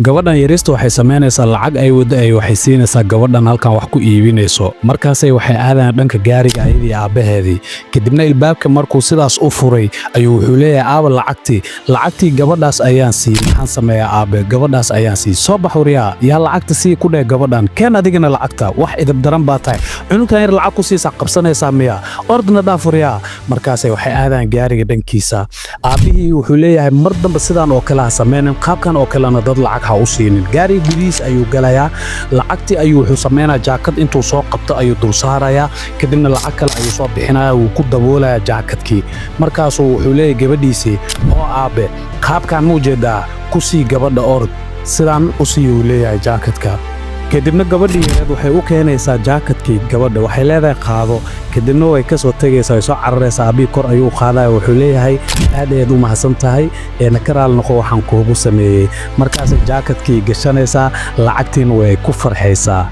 gabadhan yariista waxay sameynaysaa lacag ay wada ay waxay siinaysaa gabadhan halkan wax ku iibinayso markaasay waxay aadaan dhanka gaariga ayadii aabaheedii kadibna ilbaabka markuu sidaas u furay ayuu wuxuu leeyahay aaba lacagtii gabadhaas ayaan siiyay maxaan sameeyaa aabe gabadhaas ayaan siiyay soo bax wariyaa yaa lacagta sii ku dheh gabadhan keen adigana lacagta wax idab daran baa tahay cunugtan yar lacag ku siisaa qabsanaysaa miya ordna dhaaf wariyaa markaasay waxay aadaan gaariga dhankiisa aabihii wuxuu leeyahay mar dambe sidaan oo kale ha sameynin qaabkan oo kalena dad lacag usinin gaari gudihiis ayuu galayaa lacagtii ayuu wuxuu sameynaa jaakad intuu soo qabto ayuu dul saarayaa kadibna lacag kale ayuu soo bixinayaa wuu ku daboolayaa jaakadkii markaasuu wuxuu leeyahay gabadhiisii oo aabe qaabkan muu jeedaa ku sii gabadha orod sidaan u sii uu leeyahay jaakadka kadibna gabadhii yareed waxay u keenaysaa jaakadkii gabadha waxay leedahay qaado kadibna way ka soo tagaysaa way soo cararaysaa abii kor ayuu qaadaya wuxuu leeyahay aad ayaad u mahadsan tahay ka raali noqo waxaan kuugu sameeyey markaasay jaakadkii gashanaysaa lacagtiina way ku farxaysaa